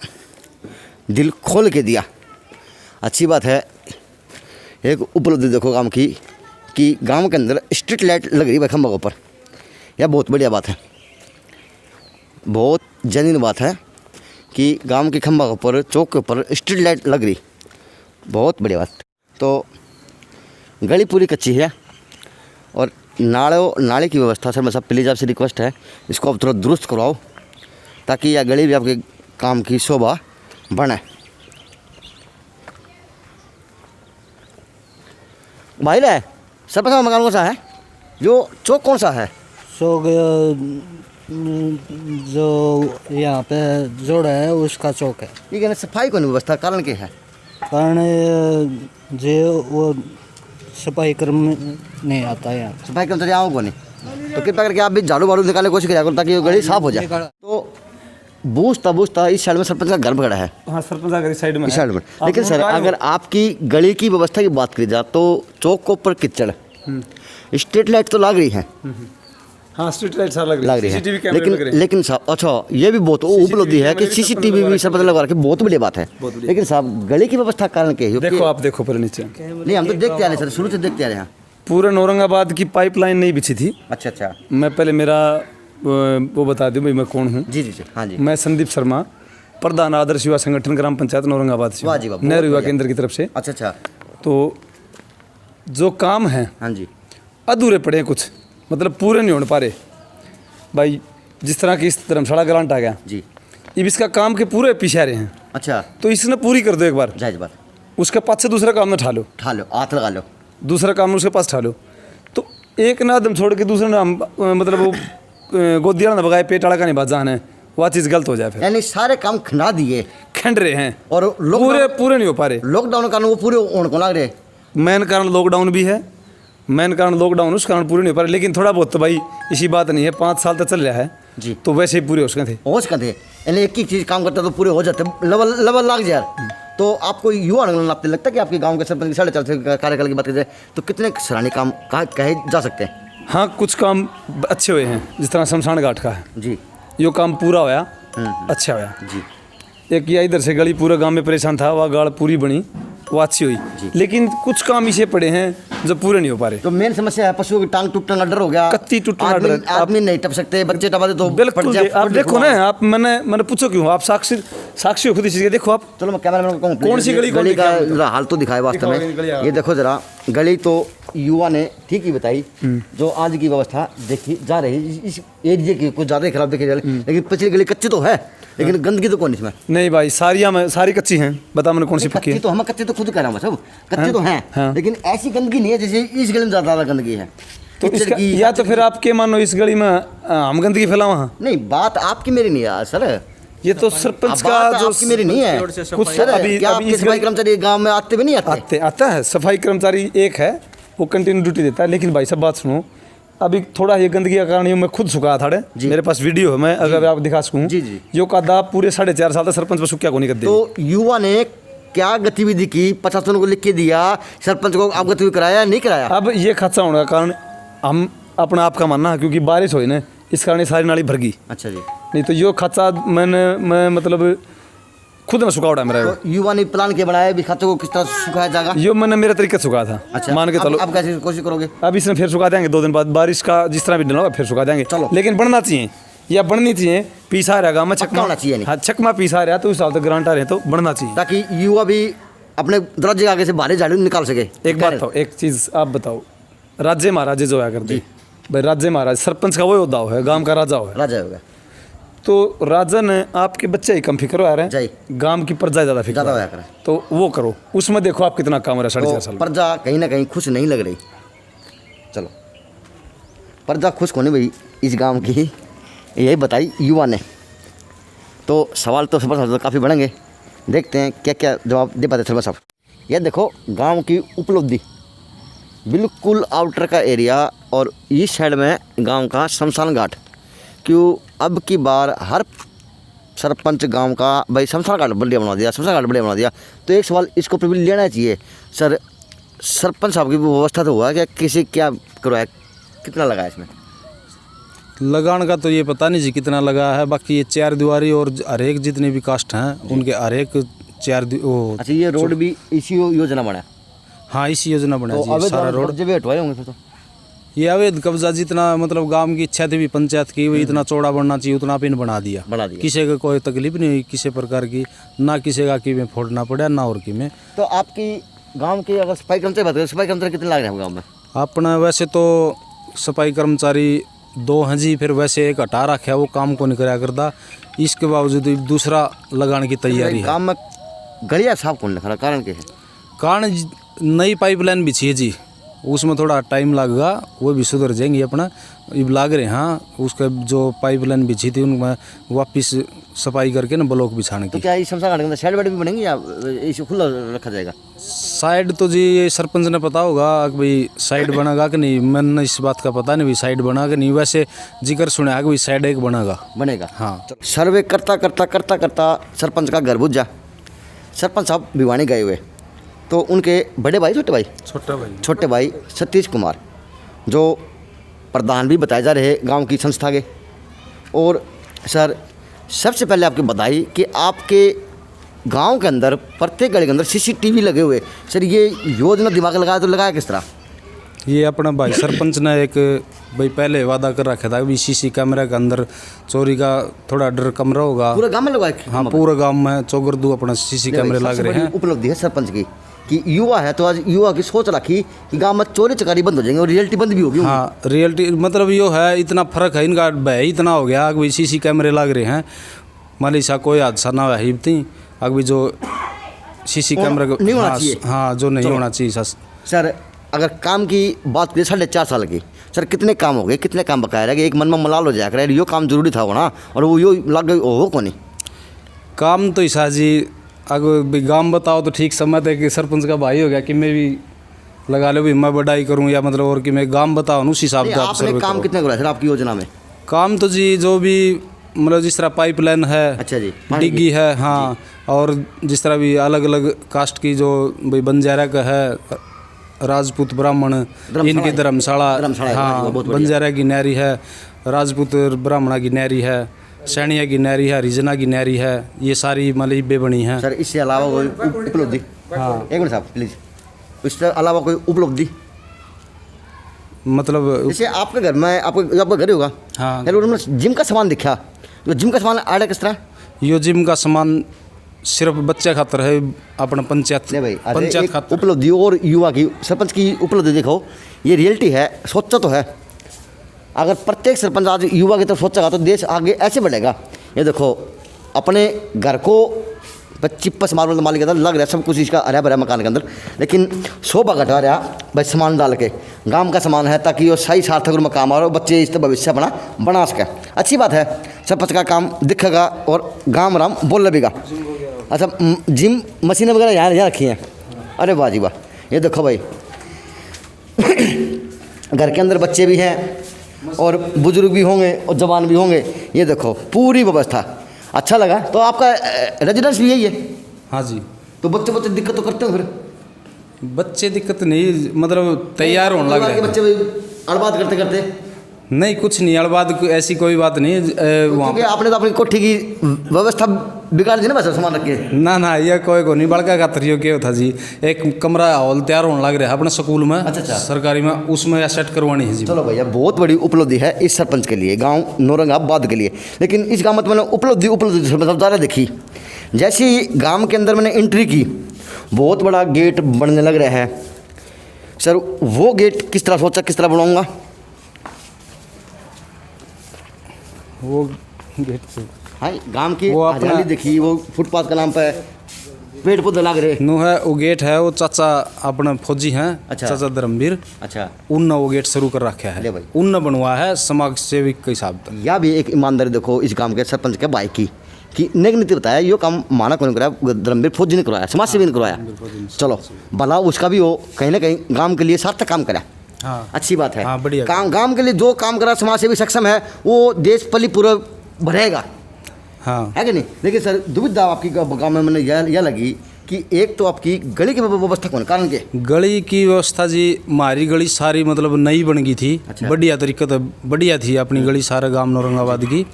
दिल खोल के दिया। अच्छी बात है, एक उपलब्धि देखो गांव की कि गांव के अंदर स्ट्रीट लाइट लग रही है खंभों पर। यह बहुत बढ़िया बात है, बहुत जेन्युइन बात है कि गांव के खंभों पर, चौक के ऊपर स्ट्रीट लाइट लग रही, बहुत बढ़िया बात। तो गली पूरी कच्ची है और नाले की व्यवस्था सर मैं सब प्लीज़ आपसे रिक्वेस्ट है इसको आप थोड़ा दुरुस्त करवाओ, ताकि यह गली भी आपके काम की शोभा बढ़े। भाई रे सरपंच का मकान कौन सा है? जो चौक कौन सा है? चौक जो यहाँ पे जोड़ है उसका चौक है। ठीक है ना, सफाई कौन व्यवस्था कारण क्या है? कारण जो वो सफाई कर्म नहीं आता है यहाँ, सफाई कर्मचारी आओ को नहीं, तो कृपया करके आप भी झाड़ू वाड़ू निकालने की कोशिश करिए ताकि वो गली साफ हो जाए। तो बूझता इस साइड में सरपंच का घर खड़ा है। हाँ, सरपंच का घर इस साइड में, इस साइड में। लेकिन सर अगर आपकी गली की व्यवस्था की बात करी जाए तो चौक के ऊपर कीचड़, स्ट्रीट लाइट तो लग रही है, हाँ स्ट्रीट लाइट सारा लग रही है, CCTV कैमरे लेकिन लग रहे हैं। लेकिन साहब अच्छा ये भी बहुत उपलब्धि है कि CCTV भी सरपंच लगा रखे, बहुत बड़ी बात है। लेकिन साहब गली की व्यवस्था के कारण के देखो आप देखो पर नीचे, नहीं हम तो देखते आ रहे सर, शुरू से देखते आ रहे हैं। पूरे औरंगाबाद की पाइपलाइन नहीं बिछी थी। अच्छा अच्छा, मैं पहले मेरा वो बता दूं भाई मैं कौन हूँ। जी जी जी, हाँ जी। मैं संदीप शर्मा, प्रधान आदर्श युवा संगठन ग्राम पंचायत औरंगाबाद से, वाह जी वाह, नेहरू युवा केंद्र की तरफ से। अच्छा अच्छा, तो जो काम है हाँ जी, अधूरे पड़े हैं कुछ, मतलब पूरे नहीं हो पा रहे भाई। जिस तरह की इस धर्मशाला ग्रांट आ गया जी, अब इसका काम के पूरे पीछे आ रहे हैं। अच्छा, तो इसने पूरी कर दो एक बार, जायज बात, उसके पास से दूसरा काम ना उठा लो, हाथ लगा लो, दूसरा काम उसके पास उठा लो। तो एक ना दम छोड़ के दूसरा ना मतलब वो गोदिया ना बगाए पेट आड़ा का नहीं बात जान है, वह चीज़ गलत हो जाए फिर। यानी सारे काम खंडा दिए, खंड रहे हैं और पूरे नहीं हो पा रहे। लॉकडाउन के कारण वो पूरे होने को लग रहे। मेन कारण लॉकडाउन भी है, मेन कारण लॉकडाउन उस कारण पूरे नहीं हो पा रहे। लेकिन थोड़ा बहुत तो भाई इसी बात नहीं है, 5 साल तक चल रहा है जी, तो वैसे ही पूरे हो सके थे। यानी एक ही चीज़ काम करता तो पूरे हो जाते, लेवल लाग जाए। तो आपको युवा लगता है कि आपके गांव के सरपंच 4.5 कार्यकाल की बात करें तो कितने सराहनीय काम कहे जा सकते हैं? हाँ कुछ काम अच्छे हुए हैं, जिस तरह शमशान घाट का है जी, यो काम पूरा होया, अच्छा होया जी। एक या इधर से गली पूरा गांव में परेशान था, वह गाड़ पूरी बनी, वो अच्छी हुई। लेकिन कुछ काम इसे पड़े हैं जो पूरे नहीं हो पा रहे। तो मेन समस्या है पशुओं की टांग टूटने का डर हो गया, कत्ती टूटने का डर, आदमी नहीं टप सकते, बच्चे टपा दे तो बिल्कुल। आप देखो ना, आप मैंने पूछो क्यों, आप साक्षी हो खुद इसी के। देखो आप, चलो मैं कैमरा मैन को कहूँ कौन सी गली का हाल तो दिखाए वास्तव में। ये देखो जरा गली तो युवा ने ठीक ही बताई, जो आज की व्यवस्था देखी जा रही इस एरिया की कुछ ज़्यादा ही खराब देखी जा रही। लेकिन पिछली गली कच्ची तो है, लेकिन गंदगी तो कौन इसमें? नहीं भाई, सारी कच्ची हैं। बता मैंने कौन सी पक्की है? तो हम कच्चे तो खुद कह रहा हूँ सब कच्चे तो हैं, लेकिन ऐसी गंदगी नहीं है जैसे इस गली में ज़्यादा गंदगी है। तो या तो फिर आप क्या मानो इस गली में हम गंदगी फैलावा? हाँ नहीं, बात आपकी मेरी नहीं है सर, ये तो सरपंच का जो आपकी मेरी नहीं है कुछ सर। अभी सफाई कर्मचारी गांव में आते भी नहीं आता है। सफाई कर्मचारी एक है, वो कंटिन्यू ड्यूटी देता है। लेकिन भाई सब बात सुनो, अभी थोड़ा ये गंदगी का कारण मैं खुद सुखा था, मेरे पास वीडियो है, मैं अगर आप दिखा सकूँ। यो का पूरे 4.5 साल तक सरपंच पर सुक्या को नहीं कर दिया। तो युवा ने क्या गतिविधि की, प्रशासन को लिख के दिया, सरपंच को आप गतिविधि कराया नहीं कराया? अब ये खर्चा होने का कारण हम अपना आपका मानना है, क्योंकि बारिश हुई ना इस कारण सारी नाली भर गई। अच्छा जी, नहीं तो यो खर्चा मैं मतलब खुद ने सुखा उड़ा मेरा। तो युवा ने प्लान के बनाया भी खाते को किस तरह सुखाया जाएगा? यो मैंने मेरे तरीके से सुखा था। अच्छा, मान के चलो अब कैसे कोशिश करोगे? अब इसमें फिर सुखा देंगे 2 दिन बाद, बारिश का जिस तरह भी दिन होगा फिर सुखा देंगे। चलो, लेकिन बढ़ना चाहिए या बढ़नी चाहिए, पीसा रहेगा मैं चकमा होना चाहिए। हाँ चकमा पीसा रहा तो इस साल तक ग्रांट आ रहे तो बढ़ना चाहिए, ताकि युवा भी अपने दरवाजे आगे से बाहर झाड़ू निकाल सके। एक बात बताओ, एक चीज़ आप बताओ, राज्य महाराजे जो है करते भाई, राज्य महाराज सरपंच का वो योद्धा है, गांव का राजा है, राजा होगा। तो राजा ने आपके बच्चे ही कम फिक्र आ रहे हैं, गांव की प्रजा ज़्यादा फिक्र होया करे, तो वो करो। उसमें देखो आप कितना काम हो रहा है 4.5 साल। प्रजा कहीं ना कहीं खुश नहीं लग रही। चलो, प्रजा खुश होने भाई इस गांव की यही बताई युवा ने। तो सवाल तो सरपंच काफ़ी बढ़ेंगे, देखते हैं क्या क्या जवाब दे पाते सरपंच साहब। यह देखो गांव की उपलब्धि, बिल्कुल आउटर का एरिया और इस साइड में गांव का शमशान घाट। क्यों अब की बार हर सरपंच गांव का भाई शमशान घाट बढ़िया बना दिया, शमशान घाट बढ़िया बना दिया। तो एक सवाल इसको पर भी लेना चाहिए सर, सरपंच साहब की व्यवस्था तो हुआ क्या, किसी क्या करवाया, कितना लगा इसमें? लगान का तो ये पता नहीं जी कितना लगा है, बाकी ये 4 दीवारी और हर एक जितने भी कास्ट हैं उनके हर एक 4 अच्छा, ये रोड भी इसी योजना बना? हाँ इसी योजना बना तो जी, सारा रोड जब हटवाए होंगे फिर तो। ये अवैध कब्जा जितना मतलब गांव की इच्छा थी भी पंचायत की, वही इतना चौड़ा बनना चाहिए उतना पिन बना दिया। किसी का कोई तकलीफ नहीं हुई किसी प्रकार की, ना किसी का की में फोड़ना पड़ा ना और की में। तो आपकी गांव की अगर सफाई कर्मचारी बात करें, सफाई कर्मचारी कितने लग रहे हैं गाँव में? अपना वैसे तो सफाई कर्मचारी 2 हैं जी, फिर वैसे एक हटा रखा है वो काम को नहीं कराया करता, इसके बावजूद दूसरा लगाने की तैयारी है। काम में गलिया साफ कौन रखा, कारण क्या है? कारण नई पाइपलाइन बिछी है जी, उसमें थोड़ा टाइम लगेगा, वो भी सुधर जाएंगे अपना अब लाग रहे। हाँ उसका जो पाइपलाइन बिछी थी उनमें वापस सफाई करके ना ब्लॉक बिछाने की। तो क्या शमशान घाट के अंदर साइड बेड भी बनेंगे या इसे खुला रखा जाएगा? साइड तो जी ये सरपंच ने पता होगा कि भाई साइड बनेगा कि नहीं, मैंने इस बात का पता नहीं भाई साइड बना कि नहीं, वैसे जिक्र सुना है कि भाई साइड एक बनेगा। हाँ, सर्वे करता सरपंच का घर बुझ जा। सरपंच साहब भिवानी गए हुए, तो उनके बड़े भाई छोटे भाई छोटे भाई सतीश कुमार जो प्रधान भी बताए जा रहे गांव की संस्था के। और सर सबसे पहले आपकी बधाई कि आपके गांव के अंदर प्रत्येक गली के अंदर CCTV लगे हुए। सर ये योजना दिमाग लगाया तो लगाया किस तरह? ये अपना भाई सरपंच ने एक भाई पहले वादा कर रखा था कि CC कैमरा के अंदर चोरी का थोड़ा डर कम होगा। पूरे गांव में लगाया? हाँ, पूरे गांव में चौगरदू अपना CC कैमरे लग रहे हैं। उपलब्धि है सरपंच की कि युवा है तो आज युवा की सोच रखी कि गांव में चोरी चकारी बंद हो जाएंगे और रियलिटी बंद भी होगी। हाँ, रियलिटी मतलब यो है, इतना फर्क है, इनका भय इतना हो गया कि CC कैमरे लग रहे हैं, मान लीजिए कोई हादसा ना है इतनी अभी जो CC कैमरा नहीं होना चाहिए। हाँ, जो नहीं होना चाहिए। सर अगर काम की बात करें 4.5 साल की, सर कितने काम हो गए, कितने काम बकाया रह गए? एक मन में मलाल हो जाएगा यो काम जरूरी था ना, और वो यो लग गई हो को नहीं काम तो ईसा जी अगर गाँव बताओ तो ठीक समझ है कि सरपंच का भाई हो गया कि मैं भी लगा लो भी मैं बढ़ाई करूँ या मतलब और कि मैं गाँव बताओ उस हिसाब से आपने काम कितने कराया सर आपकी योजना में? काम तो जी जो भी मतलब जिस तरह पाइपलाइन है, अच्छा जी, डिग्गी है, हाँ, और जिस तरह भी अलग अलग कास्ट की जो भाई बंजारा का है, राजपूत ब्राह्मण इनकी धर्मशाला, हाँ, बंजारा की नहरी है, राजपूत ब्राह्मणा की नहरी है, सैनिया की नहरी है, हरिजना की नहरी है, ये सारी मलबे बनी है। सर इससे अलावा कोई उपलब्धि? हाँ, एक मिनट साहब प्लीज, इससे अलावा कोई उपलब्धि मतलब जैसे आपके घर में आपका घर होगा, हाँ, जिम का सामान दिखा, तो जिम का सामान आड़ा किस तरह? यो जिम का सामान सिर्फ बच्चे खातर है, अपना पंचायत खातर उपलब्धि और युवा की सरपंच की उपलब्धि देखो, ये रियलिटी है, सोचा तो है। अगर प्रत्येक सरपंच आज युवा की तरफ सोचेगा तो देश आगे ऐसे बढ़ेगा। ये देखो अपने घर को 25 मार्बल मालिक लग रहा है सब कुछ इसका हरा भरा मकान के अंदर, लेकिन शोभा घटा रहा भाई सामान डाल के, गांव का सामान है ताकि वो सही सार्थक रूप में काम आ रहा हो, बच्चे इस भविष्य अपना बना सके। अच्छी बात है, सरपंच का काम दिखेगा और गाँव राम बोल लगेगा। अच्छा जिम मशीनें वगैरह यहाँ रखी हैं? अरे वाह जी वाह, ये देखो भाई घर के अंदर बच्चे भी हैं और बुजुर्ग भी होंगे और जवान भी होंगे, ये देखो पूरी व्यवस्था। अच्छा लगा। तो आपका रेजिडेंस भी यही है? हाँ जी। तो बच्चे दिक्कत तो करते हो फिर? बच्चे दिक्कत नहीं, मतलब तैयार होने लग रहे हैं बच्चे अड़बाद करते करते? नहीं, कुछ नहीं, अड़बाद ऐसी कोई बात नहीं। वहाँ आपने तो अपनी कोठी की व्यवस्था बिगाड़ दी ना बस सामान रख के? ना ये कोई को नहीं, बड़का का तरियो क्या था जी, एक कमरा हॉल तैयार होने लग रहा है अपने स्कूल में। अच्छा। सरकारी में, उसमें सेट करवानी है जी। चलो भैया, बहुत बड़ी उपलब्धि है इस सरपंच के लिए, गांव नौरंगाबाद के लिए। लेकिन इस गाँव में तो मैंने उपलब्धि ज़्यादा देखी। जैसे ही गाँव के अंदर मैंने एंट्री की, बहुत बड़ा गेट बनने लग रहा है। सर वो गेट किस तरह सोचा, किस तरह बनाऊँगा? वो गेट से हाँ, गांव की हरियाली देखी, वो फुटपाथ के नाम पे पेड़ पौधे लग रहे नो है। वो गेट है, वो चाचा अपना फौजी हैं। अच्छा। चाचा धर्मवीर। अच्छा। उनने वो गेट शुरू कर रखा है, उनने बनवा है समाज सेविक के हिसाब से। यह भी एक ईमानदारी देखो इस गांव के सरपंच के भाई की, कि नेगेटिव बताया यो काम माना कौन कराया, धर्मवीर फौजी ने करवाया, समाज सेवी ने करवाया। चलो भला उसका भी हो, कहीं ना कहीं गाँव के लिए सार्थक काम करा। हाँ, अच्छी बात है। हाँ, बढ़िया। गांव के लिए जो काम करा समाज सेवी सक्षम है, वो देश पली पूरा बढ़ेगा। हाँ, है कि नहीं? लेकिन सर दुविधा आपकी गाँव में मैंने यह लगी कि एक तो आपकी गली की व्यवस्था कौन कारण के? गली की व्यवस्था जी, हमारी गली सारी मतलब नई बन गई थी। अच्छा। बढ़िया तरीके तो बढ़िया थी अपनी गली, सारे गांव नौरंगाबाद की।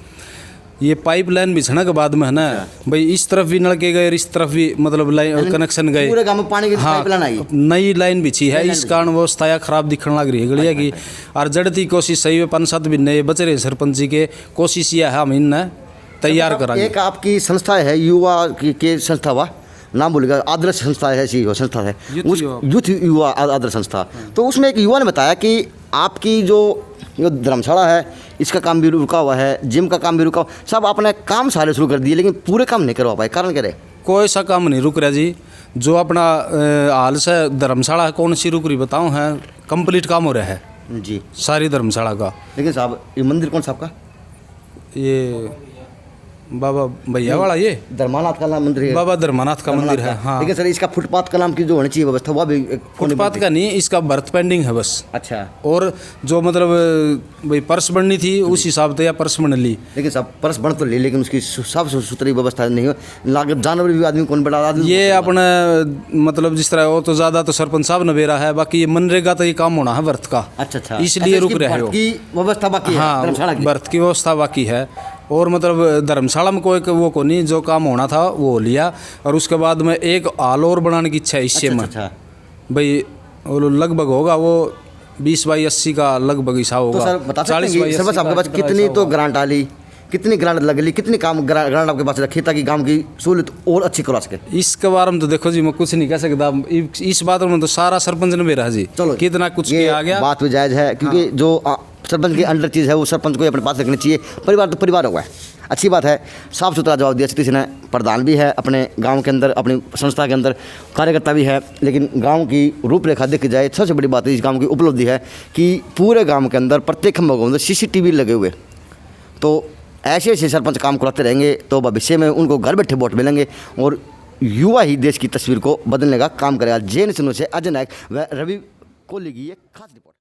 ये पाइपलाइन बिछने के बाद में है ना भाई, इस तरफ भी नलके गए, इस तरफ भी मतलब लाइन कनेक्शन गए, पूरे गांव में पानी की पाइपलाइन आई, नई लाइन बिछी है। इस कारण व्यवस्था खराब दिखने लग रही है गलिया की। और जड़ती कोशिश सही है, 5-7 महीने बच रहे सरपंच जी के, कोशिश यह है हम इन्हें तैयार करेंगे। एक आपकी संस्था है युवा के संस्था, वाह नाम बोलेगा, आदर्श संस्था है, ऐसी संस्था है, यूथ युवा आदर्श संस्था। तो उसमें एक युवा ने बताया कि आपकी जो धर्मशाला है इसका काम भी रुका हुआ है, जिम का काम भी रुका हुआ, सब आपने काम सारे शुरू कर दिए लेकिन पूरे काम नहीं करवा पाए, कारण क्या रहे? कोई सा काम नहीं रुक रहा जी। जो अपना हाल से धर्मशाला कौन सी रुक रही बताऊँ है, कंप्लीट काम हो रहा है जी सारी धर्मशाला का। लेकिन साहब ये मंदिर कौन सा आपका? ये बाबा भैया वाला ये धर्मानाथ का नाम मंदिर है, बाबा धर्मानाथ का मंदिर है। हाँ, लेकिन सर इसका फुटपाथ का नाम की जो होनी चाहिए व्यवस्था वो भी फुटपाथ का नहीं, इसका बर्थ पेंडिंग है बस। अच्छा, और जो मतलब भाई पर्स बननी थी उस हिसाब से या पर्स बन ली, लेकिन सब परस बन तो ले, लेकिन उसकी साफ सुथरी व्यवस्था नहीं हो, लागत जानवर भी आदमी कौन बड़ा आदमी ये अपने मतलब जिस तरह वो तो ज़्यादा तो सरपंच साहब नबेरा है, बाकी ये मनरेगा तो ये काम होना है बर्थ का। अच्छा अच्छा, इसलिए रुक रहे हो। की व्यवस्था बाकी है, हाँ, बर्थ की व्यवस्था बाकी है। और मतलब धर्मशाला में कोई वो को नहीं, जो काम होना था वो हो लिया। और उसके बाद में एक हॉल और बनाने की इच्छा है इससे में भाई, वो लगभग होगा वो 20 बाई 80 का लगभग हिसाब होगा। तो सर बता सकते हैं सर बस आपके पास कितनी तो ग्रांट आली, कितनी ग्रांट लगली, कितनी काम ग्रांट आपके पास रखी ताकि गांव की सहूलियत और अच्छी करवा सके? इसके बारे में तो देखो जी मैं कुछ नहीं कह सकता, इस बात में तो सारा सरपंच ने मेरा जी चलो कितना कुछ किया गया। बात भी जायज़ है, क्योंकि जो सरपंच के अंडर चीज़ है वो सरपंच को ही अपने पास रखनी चाहिए। परिवार तो परिवार होगा, अच्छी बात है, साफ़ सुथरा जवाब दिया सतीश ने। प्रधान भी है अपने गांव के अंदर, अपनी संस्था के अंदर कार्यकर्ता भी है, लेकिन गांव की रूपरेखा देखी जाए सबसे बड़ी बात इस गांव की उपलब्धि है कि पूरे गांव के अंदर प्रत्येक खंभों के अंदर CCTV लगे हुए। तो ऐसे ऐसे सरपंच काम कराते रहेंगे तो भविष्य में उनको घर बैठे वोट मिलेंगे और युवा ही देश की तस्वीर को बदलने का काम करेगा। JN न्यूज़ से अजय नायक व रवि कोहली की ये खास रिपोर्ट।